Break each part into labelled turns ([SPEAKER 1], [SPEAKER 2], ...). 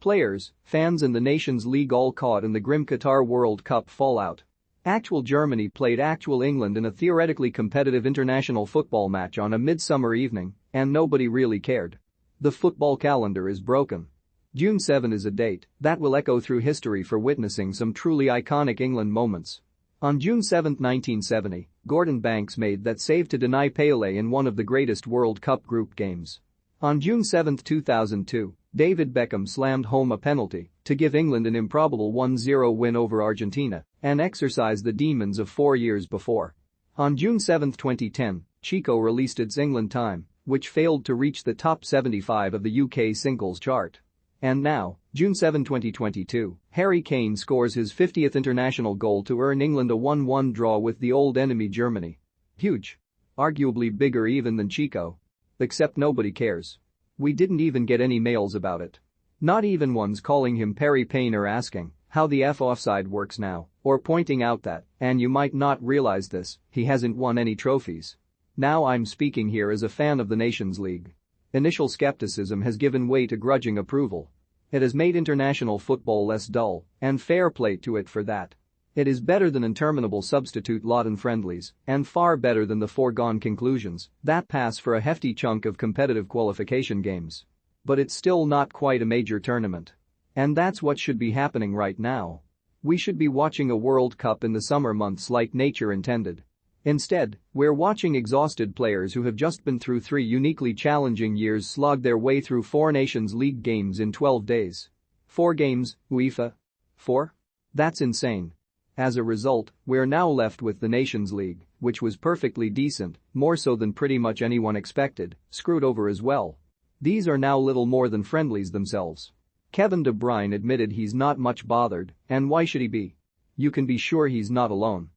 [SPEAKER 1] Players, fans and the Nations League all caught in the grim Qatar World Cup fallout. Actual Germany played actual England in a theoretically competitive international football match on a midsummer evening, and nobody really cared. The football calendar is broken. June 7 is a date that will echo through history for witnessing some truly iconic England moments. On June 7, 1970, Gordon Banks made that save to deny Pele in one of the greatest World Cup group games. On June 7, 2002, David Beckham slammed home a penalty to give England an improbable 1-0 win over Argentina and exorcise the demons of 4 years before. On June 7, 2010, Chico released its England Time, which failed to reach the top 75 of the UK singles chart. And now, June 7, 2022, Harry Kane scores his 50th international goal to earn England a 1-1 draw with the old enemy Germany. Huge. Arguably bigger even than Chico. Except nobody cares. We didn't even get any mails about it. Not even ones calling him Perry Payne or asking how the offside works now, or pointing out that, and you might not realize this, he hasn't won any trophies. Now I'm speaking here as a fan of the Nations League. Initial skepticism has given way to grudging approval. It has made international football less dull, and fair play to it for that. It is better than interminable substitute lot and friendlies, and far better than the foregone conclusions that pass for a hefty chunk of competitive qualification games. But it's still not quite a major tournament. And that's what should be happening right now. We should be watching a World Cup in the summer months like nature intended. Instead, we're watching exhausted players who have just been through 3 uniquely challenging years slog their way through 4 Nations League games in 12 days. 4 games, UEFA? 4? That's insane. As a result, we're now left with the Nations League, which was perfectly decent, more so than pretty much anyone expected, screwed over as well. These are now little more than friendlies themselves. Kevin De Bruyne admitted he's not much bothered, and why should he be? You can be sure he's not alone.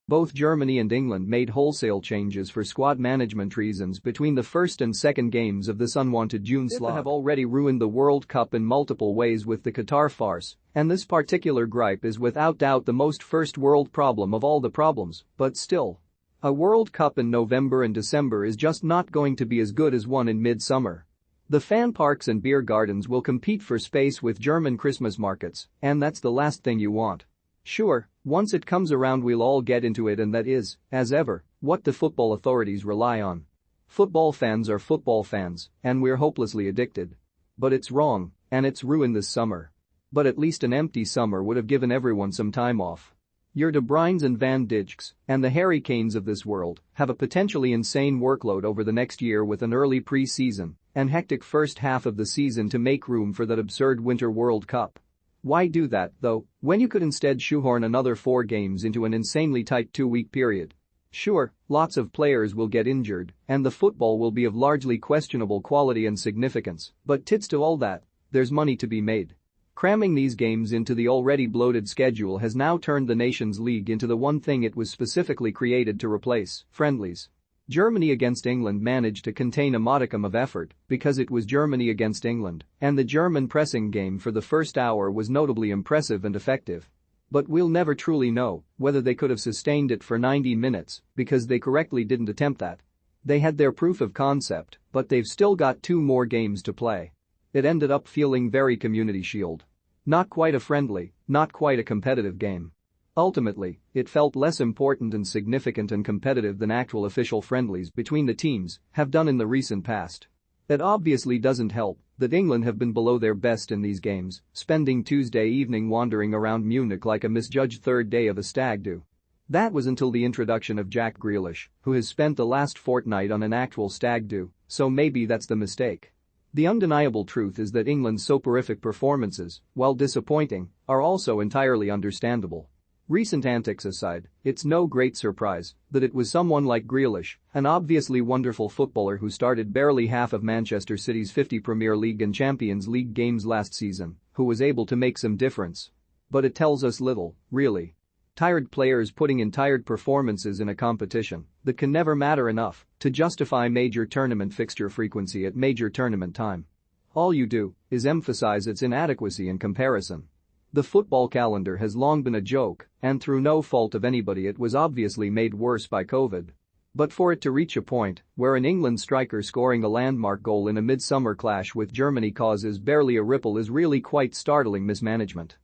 [SPEAKER 1] Both Germany and England made wholesale changes for squad management reasons between the first and second games of this unwanted June slot. Have already ruined the World Cup in multiple ways with the Qatar farce, and this particular gripe is without doubt the most first world problem of all the problems, but still. A World Cup in November and December is just not going to be as good as one in mid-summer. The fan parks and beer gardens will compete for space with German Christmas markets, and that's the last thing you want. Sure, once it comes around we'll all get into it, and that is, as ever, what the football authorities rely on. Football fans are football fans, and we're hopelessly addicted. But it's wrong, and it's ruined this summer. But at least an empty summer would have given everyone some time off. Your De Bruynes and Van Dijks and the Harry Kanes of this world have a potentially insane workload over the next year with an early pre-season and hectic first half of the season to make room for that absurd Winter World Cup. Why do that, though, when you could instead shoehorn another 4 games into an insanely tight 2-week period? Sure, lots of players will get injured, and the football will be of largely questionable quality and significance, but tits to all that, there's money to be made. Cramming these games into the already bloated schedule has now turned the Nations League into the one thing it was specifically created to replace: friendlies. Germany against England managed to contain a modicum of effort because it was Germany against England, and the German pressing game for the first hour was notably impressive and effective. But we'll never truly know whether they could have sustained it for 90 minutes because they correctly didn't attempt that. They had their proof of concept, but they've still got 2 more games to play. It ended up feeling very Community Shield. Not quite a friendly, not quite a competitive game. Ultimately, it felt less important and significant and competitive than actual official friendlies between the teams have done in the recent past. It obviously doesn't help that England have been below their best in these games, spending Tuesday evening wandering around Munich like a misjudged third day of a stag do. That was until the introduction of Jack Grealish, who has spent the last fortnight on an actual stag do, so maybe that's the mistake. The undeniable truth is that England's soporific performances, while disappointing, are also entirely understandable. Recent antics aside, it's no great surprise that it was someone like Grealish, an obviously wonderful footballer who started barely half of Manchester City's 50 Premier League and Champions League games last season, who was able to make some difference. But it tells us little, really. Tired players putting in tired performances in a competition that can never matter enough to justify major tournament fixture frequency at major tournament time. All you do is emphasize its inadequacy in comparison. The football calendar has long been a joke, and through no fault of anybody it was obviously made worse by COVID. But for it to reach a point where an England striker scoring a landmark goal in a midsummer clash with Germany causes barely a ripple is really quite startling mismanagement.